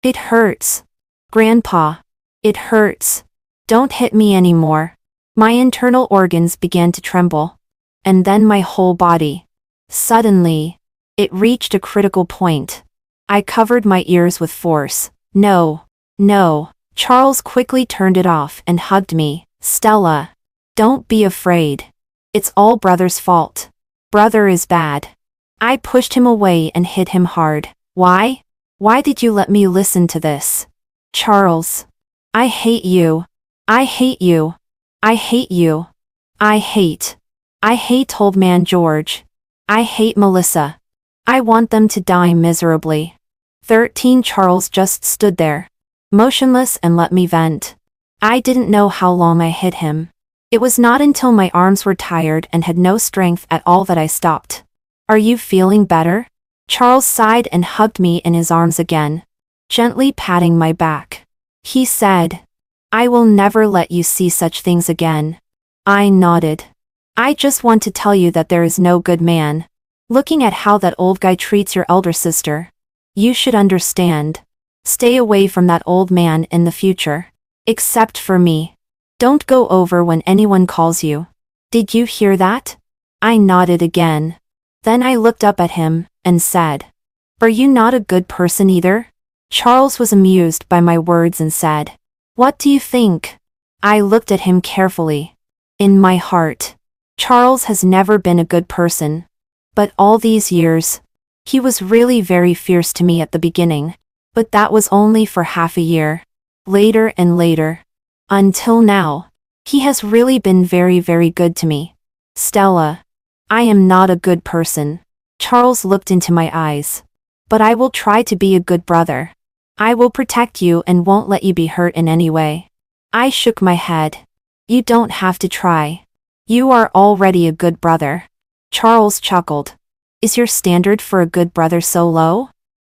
It hurts. Grandpa, it hurts. Don't hit me anymore. My internal organs began to tremble. And then my whole body. Suddenly, it reached a critical point. I covered my ears with force. No. Charles quickly turned it off and hugged me. Stella, don't be afraid. It's all Brother's fault. Brother is bad. I pushed him away and hit him hard. Why? Why did you let me listen to this? Charles. I hate you. I hate you. I hate you. I hate old man George. I hate Melissa. I want them to die miserably. 13 Charles just stood there, motionless, and let me vent. I didn't know how long I hit him. It was not until my arms were tired and had no strength at all that I stopped. Are you feeling better? Charles sighed and hugged me in his arms again, gently patting my back. He said, I will never let you see such things again. I nodded. I just want to tell you that there is no good man. Looking at how that old guy treats your elder sister, you should understand. Stay away from that old man in the future. Except for me. Don't go over when anyone calls you. Did you hear that? I nodded again. Then I looked up at him and said, Are you not a good person either? Charles was amused by my words and said, What do you think? I looked at him carefully. In my heart, Charles has never been a good person. But all these years, he was really very fierce to me at the beginning. But that was only for half a year. Later and later. Until now, he has really been very, very good to me. Stella, I am not a good person. Charles looked into my eyes. But I will try to be a good brother. I will protect you and won't let you be hurt in any way. I shook my head. You don't have to try. You are already a good brother. Charles chuckled. Is your standard for a good brother so low?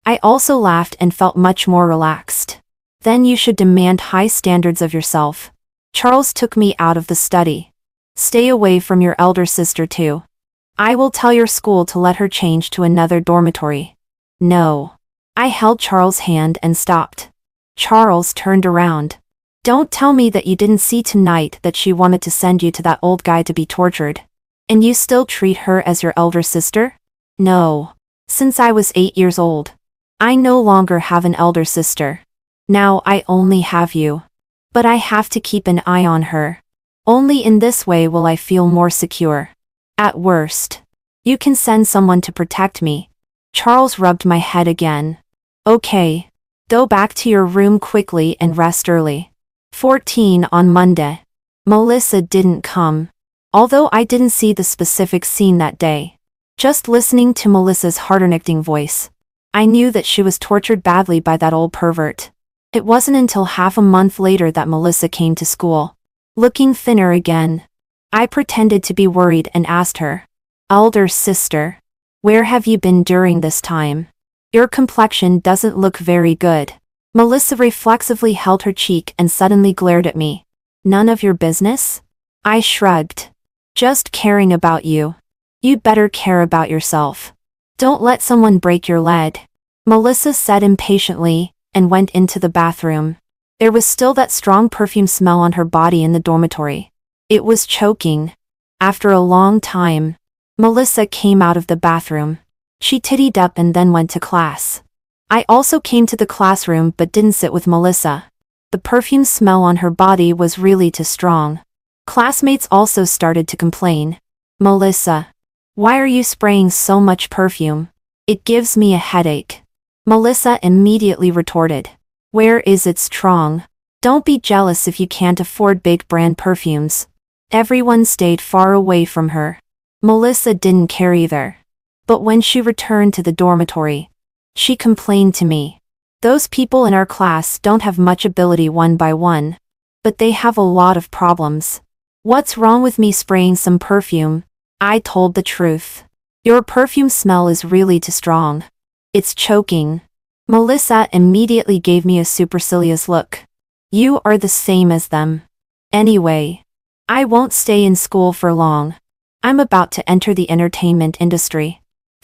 I also laughed and felt much more relaxed. Then you should demand high standards of yourself. Charles took me out of the study. Stay away from your elder sister too. I will tell your school to let her change to another dormitory. No. I held Charles' hand and stopped. Charles turned around. Don't tell me that you didn't see tonight that she wanted to send you to that old guy to be tortured. And you still treat her as your elder sister? No. Since I was 8 years old. I no longer have an elder sister. Now I only have you. But I have to keep an eye on her. Only in this way will I feel more secure. At worst, you can send someone to protect me. Charles rubbed my head again. Okay. Go back to your room quickly and rest early. 14 on Monday. Melissa didn't come. Although I didn't see the specific scene that day. Just listening to Melissa's heart-wrenching voice, I knew that she was tortured badly by that old pervert. It wasn't until half a month later that Melissa came to school. Looking thinner again. I pretended to be worried and asked her, Elder sister, where have you been during this time? Your complexion doesn't look very good. Melissa reflexively held her cheek and suddenly glared at me. None of your business? I shrugged. Just caring about you. You'd better care about yourself. Don't let someone break your leg. Melissa said impatiently, and went into the bathroom. There was still that strong perfume smell on her body in the dormitory. It was choking. After a long time, Melissa came out of the bathroom. She tittied up and then went to class. I also came to the classroom but didn't sit with Melissa. The perfume smell on her body was really too strong. Classmates also started to complain. Melissa, why are you spraying so much perfume? It gives me a headache. Melissa immediately retorted. Where is it strong? Don't be jealous if you can't afford big brand perfumes. Everyone stayed far away from her. Melissa didn't care either. But when she returned to the dormitory, she complained to me. Those people in our class don't have much ability one by one, but they have a lot of problems. What's wrong with me spraying some perfume? I told the truth. Your perfume smell is really too strong. It's choking. Melissa immediately gave me a supercilious look. You are the same as them. Anyway, I won't stay in school for long. I'm about to enter the entertainment industry.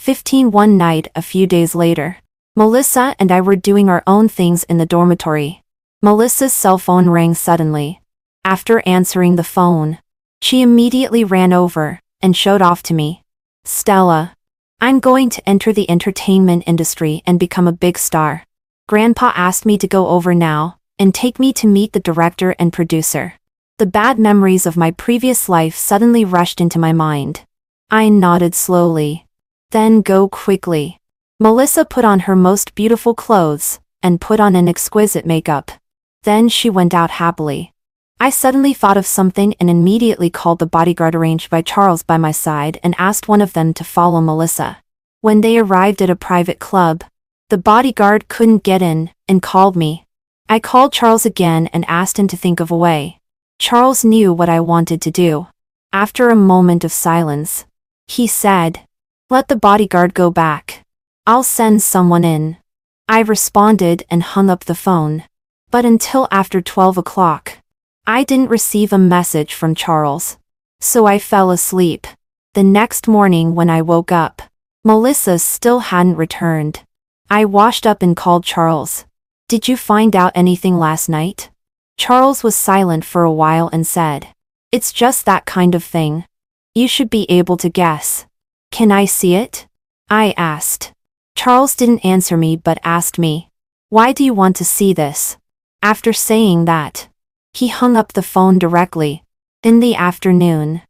1 night a few days later, Melissa and I were doing our own things in the dormitory. Melissa's cell phone rang suddenly. After answering the phone, she immediately ran over and showed off to me. Stella, I'm going to enter the entertainment industry and become a big star. Grandpa asked me to go over now and take me to meet the director and producer. The bad memories of my previous life suddenly rushed into my mind. I nodded slowly. Then go quickly. Melissa put on her most beautiful clothes and put on an exquisite makeup. Then she went out happily. I suddenly thought of something and immediately called the bodyguard arranged by Charles by my side and asked one of them to follow Melissa. When they arrived at a private club, the bodyguard couldn't get in and called me. I called Charles again and asked him to think of a way. Charles knew what I wanted to do. After a moment of silence, he said, "Let the bodyguard go back. I'll send someone in." I responded and hung up the phone. But until after 12 o'clock, I didn't receive a message from Charles. So I fell asleep. The next morning when I woke up, Melissa still hadn't returned. I washed up and called Charles. Did you find out anything last night? Charles was silent for a while and said, It's just that kind of thing. You should be able to guess. Can I see it? I asked. Charles didn't answer me but asked me, Why do you want to see this? After saying that, he hung up the phone directly. In the afternoon,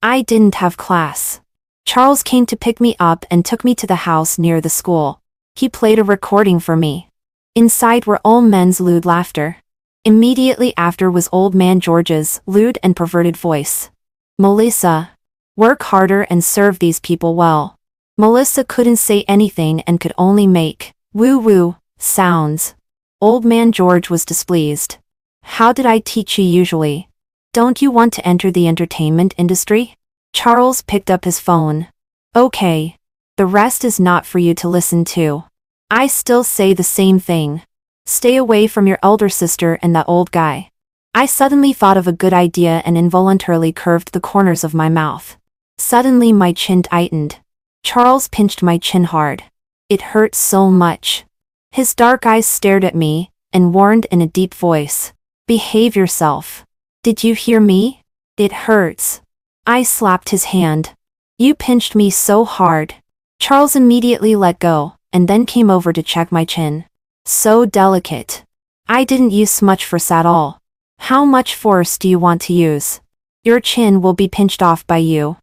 I didn't have class. Charles came to pick me up and took me to the house near the school. He played a recording for me. Inside were all men's lewd laughter. Immediately after was old man George's lewd and perverted voice. Melissa, work harder and serve these people well. Melissa couldn't say anything and could only make woo-woo sounds. Old man George was displeased. How did I teach you usually? Don't you want to enter the entertainment industry? Charles picked up his phone. Okay. The rest is not for you to listen to. I still say the same thing. Stay away from your elder sister and that old guy. I suddenly thought of a good idea and involuntarily curved the corners of my mouth. Suddenly my chin tightened. Charles pinched my chin hard. It hurt so much. His dark eyes stared at me and warned in a deep voice. Behave yourself. Did you hear me? It hurts. I slapped his hand. You pinched me so hard. Charles immediately let go and then came over to check my chin. So delicate. I didn't use much force at all. How much force do you want to use? Your chin will be pinched off by you.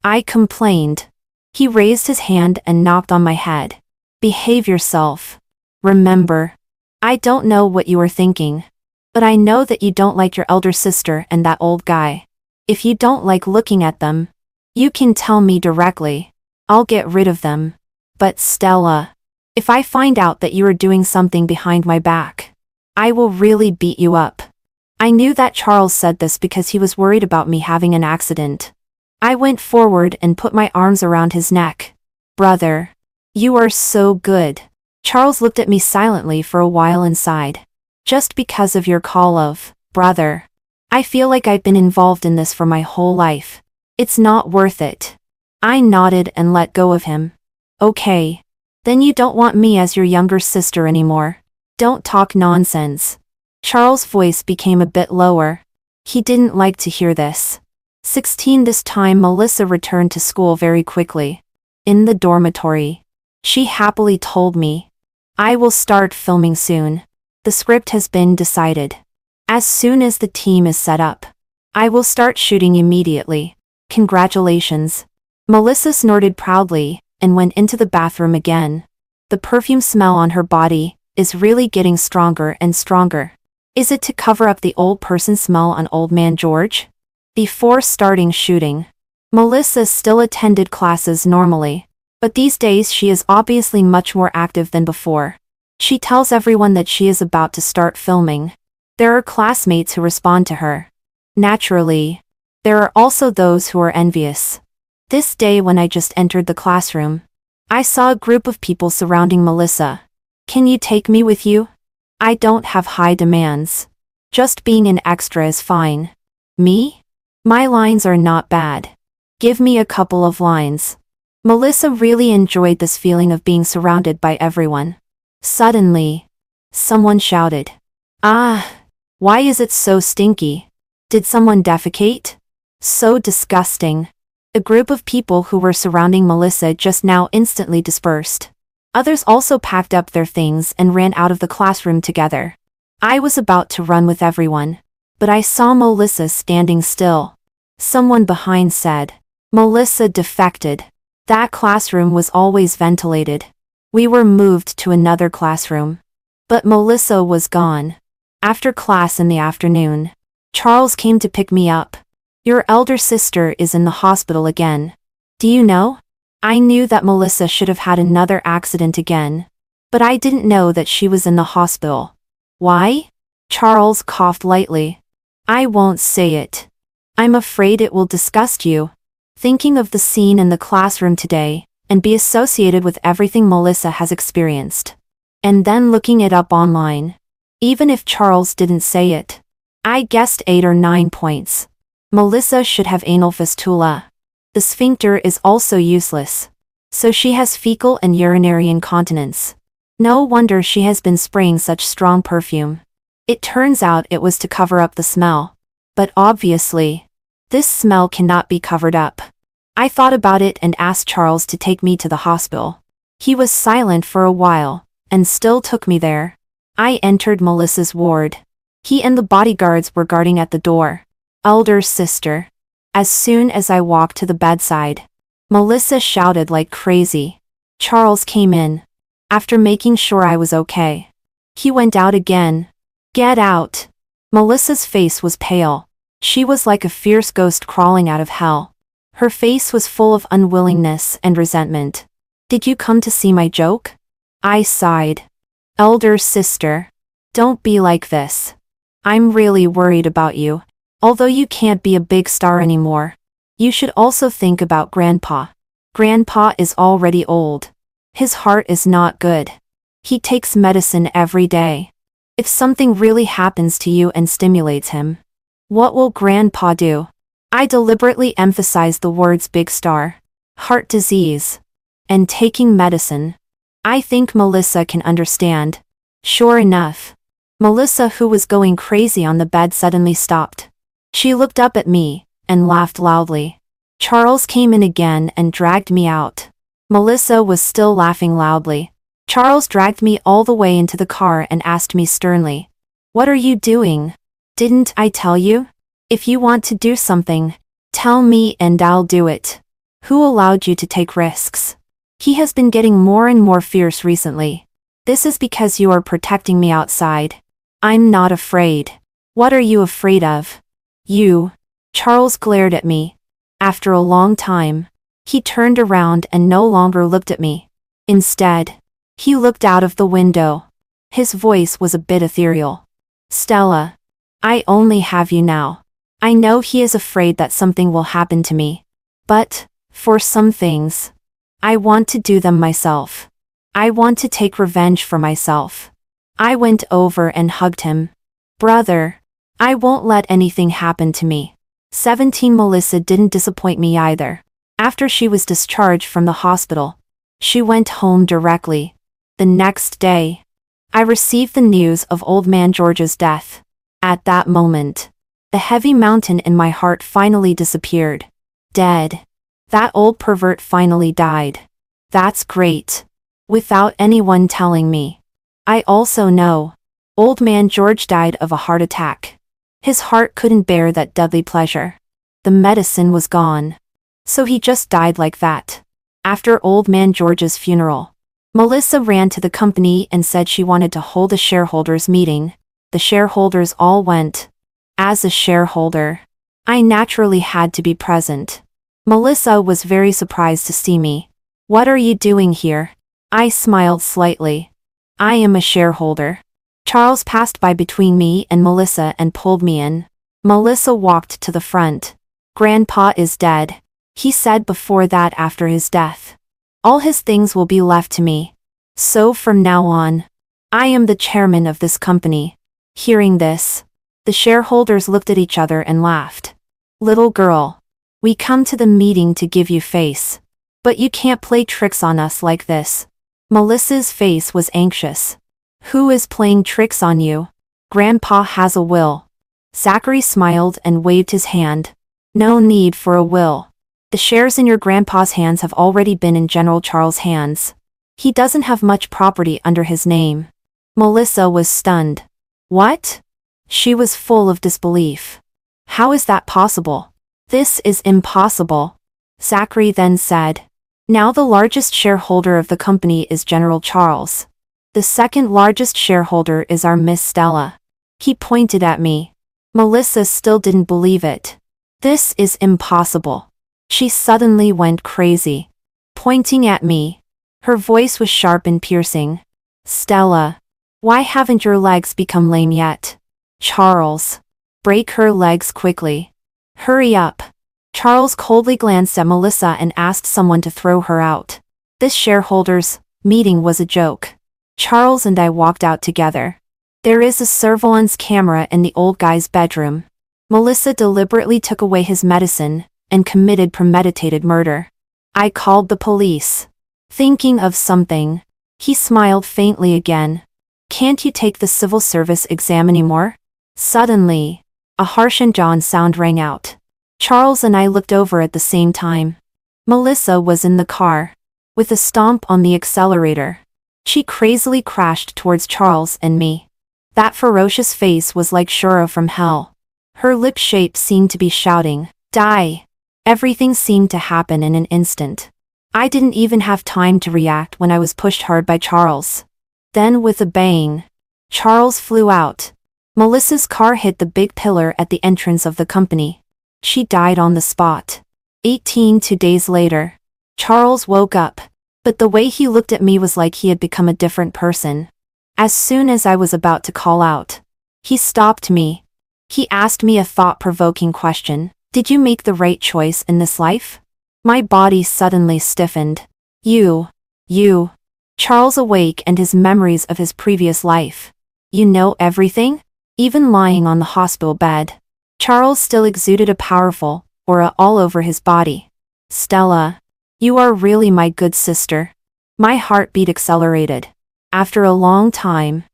I complained. He raised his hand and knocked on my head. Behave yourself. Remember, I don't know what you are thinking. But I know that you don't like your elder sister and that old guy. If you don't like looking at them, you can tell me directly. I'll get rid of them. But Stella, if I find out that you are doing something behind my back, I will really beat you up. I knew that Charles said this because he was worried about me having an accident. I went forward and put my arms around his neck. Brother, you are so good. Charles looked at me silently for a while and sighed. Just because of your call of brother, I feel like I've been involved in this for my whole life. It's not worth it. I nodded and let go of him. Okay. Then you don't want me as your younger sister anymore. Don't talk nonsense. Charles' voice became a bit lower. He didn't like to hear this. 16 This time Melissa returned to school very quickly. In the dormitory, she happily told me, I will start filming soon. The script has been decided. As soon as the team is set up, I will start shooting immediately. Congratulations. Melissa snorted proudly and went into the bathroom again. The perfume smell on her body is really getting stronger and stronger. Is it to cover up the old person smell on old man George? Before starting shooting, Melissa still attended classes normally. But these days she is obviously much more active than before. She tells everyone that she is about to start filming. There are classmates who respond to her. Naturally, there are also those who are envious. This day when I just entered the classroom, I saw a group of people surrounding Melissa. Can you take me with you? I don't have high demands. Just being an extra is fine. Me? My lines are not bad. Give me a couple of lines. Melissa really enjoyed this feeling of being surrounded by everyone. Suddenly, someone shouted, "Ah! Why is it so stinky? Did someone defecate? So disgusting." A group of people who were surrounding Melissa just now instantly dispersed. Others also packed up their things and ran out of the classroom together. I was about to run with everyone, but I saw Melissa standing still. Someone behind said, "Melissa defected." That classroom was always ventilated. We were moved to another classroom. But Melissa was gone. After class in the afternoon, Charles came to pick me up. "Your elder sister is in the hospital again. Do you know? I knew that Melissa should have had another accident again. But I didn't know that she was in the hospital." "Why?" Charles coughed lightly. "I won't say it. I'm afraid it will disgust you. Thinking of the scene in the classroom today, and be associated with everything Melissa has experienced. And then looking it up online. Even if Charles didn't say it, I guessed 8 or 9 points. Melissa should have anal fistula. The sphincter is also useless. So she has fecal and urinary incontinence. No wonder she has been spraying such strong perfume. It turns out it was to cover up the smell. But obviously, this smell cannot be covered up. I thought about it and asked Charles to take me to the hospital. He was silent for a while, and still took me there. I entered Melissa's ward. He and the bodyguards were guarding at the door. "Elder sister." As soon as I walked to the bedside, Melissa shouted like crazy. Charles came in. After making sure I was okay, he went out again. "Get out." Melissa's face was pale. She was like a fierce ghost crawling out of hell. Her face was full of unwillingness and resentment. "Did you come to see my joke?" I sighed. "Elder sister, don't be like this. I'm really worried about you. Although you can't be a big star anymore, you should also think about Grandpa. Grandpa is already old. His heart is not good. He takes medicine every day. If something really happens to you and stimulates him, what will Grandpa do?" I deliberately emphasized the words big star, heart disease, and taking medicine. I think Melissa can understand. Sure enough, Melissa, who was going crazy on the bed, suddenly stopped. She looked up at me and laughed loudly. Charles came in again and dragged me out. Melissa was still laughing loudly. Charles dragged me all the way into the car and asked me sternly, "What are you doing? Didn't I tell you? If you want to do something, tell me and I'll do it. Who allowed you to take risks?" He has been getting more and more fierce recently. "This is because you are protecting me outside." "I'm not afraid." "What are you afraid of?" "You." Charles glared at me. After a long time, he turned around and no longer looked at me. Instead, he looked out of the window. His voice was a bit ethereal. "Stella, I only have you now. I know he is afraid that something will happen to me. But, for some things, I want to do them myself. I want to take revenge for myself." I went over and hugged him. "Brother, I won't let anything happen to me." 17 Melissa didn't disappoint me either. After she was discharged from the hospital, she went home directly. The next day, I received the news of Old Man George's death. At that moment, the heavy mountain in my heart finally disappeared. Dead. That old pervert finally died. That's great. Without anyone telling me. I also know. Old Man George died of a heart attack. His heart couldn't bear that deadly pleasure. The medicine was gone. So he just died like that. After Old Man George's funeral, Melissa ran to the company and said she wanted to hold a shareholders meeting. The shareholders all went. As a shareholder, I naturally had to be present. Melissa was very surprised to see me. What are you doing here? I smiled slightly. I am a shareholder. Charles passed by between me and Melissa and pulled me in. Melissa walked to the front. Grandpa is dead, he said before that after his death. All his things will be left to me. So from now on, I am the chairman of this company. Hearing this, the shareholders looked at each other and laughed. Little girl, we come to the meeting to give you face. But you can't play tricks on us like this. Melissa's face was anxious. Who is playing tricks on you? Grandpa has a will. Zachary smiled and waved his hand. No need for a will. The shares in your grandpa's hands have already been in General Charles' hands. He doesn't have much property under his name. Melissa was stunned. What? She was full of disbelief. How is that possible? This is impossible. Zachary then said. Now the largest shareholder of the company is General Charles. The second largest shareholder is our Miss Stella. He pointed at me. Melissa still didn't believe it. This is impossible. She suddenly went crazy. Pointing at me. Her voice was sharp and piercing. Stella, why haven't your legs become lame yet? Charles, break her legs quickly. Hurry up. Charles coldly glanced at Melissa and asked someone to throw her out. This shareholders' meeting was a joke. Charles and I walked out together. There is a surveillance camera in the old guy's bedroom. Melissa deliberately took away his medicine and committed premeditated murder. I called the police. Thinking of something. He smiled faintly again. Can't you take the civil service exam anymore? Suddenly, a harsh and John sound rang out. Charles and I looked over at the same time. Melissa was in the car. With a stomp on the accelerator. She crazily crashed towards Charles and me. That ferocious face was like Shura from hell. Her lip shape seemed to be shouting, die. Everything seemed to happen in an instant. I didn't even have time to react when I was pushed hard by Charles. Then with a bang, Charles flew out. Melissa's car hit the big pillar at the entrance of the company. She died on the spot. 2 days later, Charles woke up, but the way he looked at me was like he had become a different person. As soon as I was about to call out, he stopped me. He asked me a thought-provoking question. Did you make the right choice in this life? My body suddenly stiffened. You. Charles awake and his memories of his previous life. You know everything? Even lying on the hospital bed. Charles still exuded a powerful aura all over his body. Stella, you are really my good sister. My heartbeat accelerated. After a long time,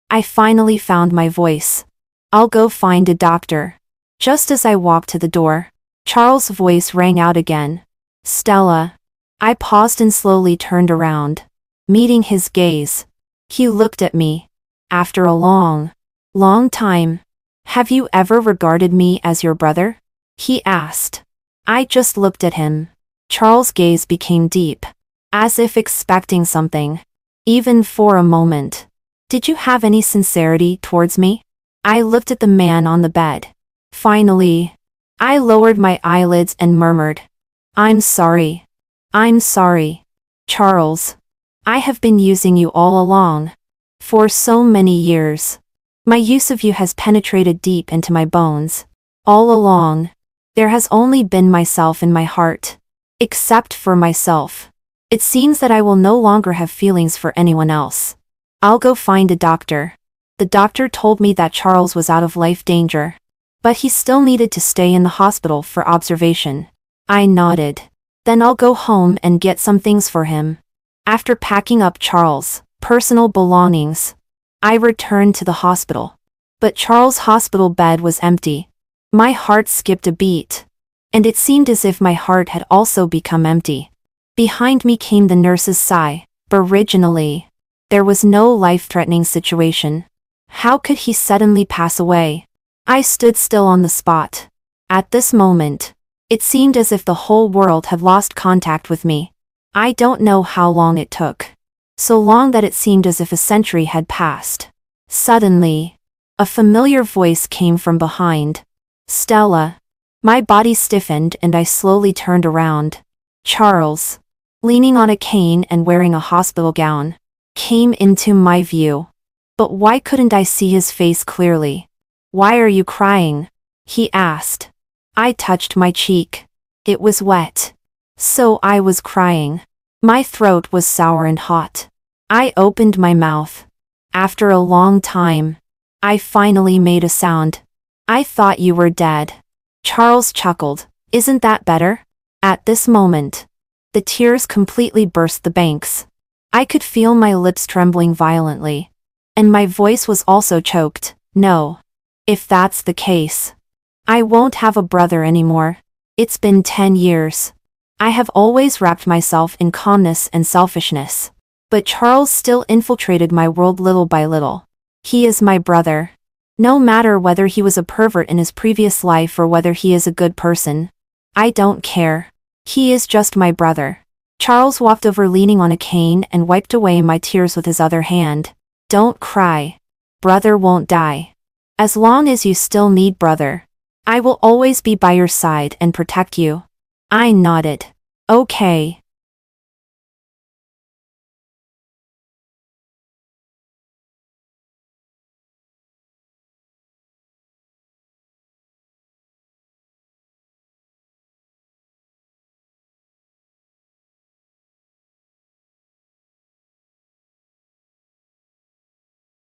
I finally found my voice. I'll go find a doctor. Just as I walked to the door, Charles' voice rang out again. Stella. I paused and slowly turned around. Meeting his gaze, he looked at me. After a long time. Have you ever regarded me as your brother? He asked. I just looked at him. Charles' gaze became deep, as if expecting something. Even for a moment. Did you have any sincerity towards me? I looked at the man on the bed. Finally, I lowered my eyelids and murmured. I'm sorry. Charles. I have been using you all along. For so many years. My use of you has penetrated deep into my bones. All along, there has only been myself in my heart. Except for myself. It seems that I will no longer have feelings for anyone else. I'll go find a doctor. The doctor told me that Charles was out of life danger. But he still needed to stay in the hospital for observation. I nodded. Then I'll go home and get some things for him. After packing up Charles' personal belongings, I returned to the hospital. But Charles' hospital bed was empty. My heart skipped a beat. And it seemed as if my heart had also become empty. Behind me came the nurse's sigh. Originally, there was no life-threatening situation. How could he suddenly pass away? I stood still on the spot. At this moment, it seemed as if the whole world had lost contact with me. I don't know how long it took. So long that it seemed as if a century had passed. Suddenly, a familiar voice came from behind. Stella. My body stiffened and I slowly turned around. Charles. leaning on a cane and wearing a hospital gown, came into my view. But why couldn't I see his face clearly? "Why are you crying?" he asked. I touched my cheek. It was wet. So I was crying. My throat was sour and hot. I opened my mouth. After a long time, I finally made a sound. "I thought you were dead." Charles chuckled. "Isn't that better?" At this moment, the tears completely burst the banks. I could feel my lips trembling violently. And my voice was also choked. "No. If that's the case, I won't have a brother anymore. It's been 10 years. I have always wrapped myself in calmness and selfishness. But Charles still infiltrated my world little by little. He is my brother. No matter whether he was a pervert in his previous life or whether he is a good person. I don't care. He is just my brother." Charles walked over leaning on a cane and wiped away my tears with his other hand. "Don't cry. Brother won't die. As long as you still need brother, I will always be by your side and protect you." I nodded. "Okay.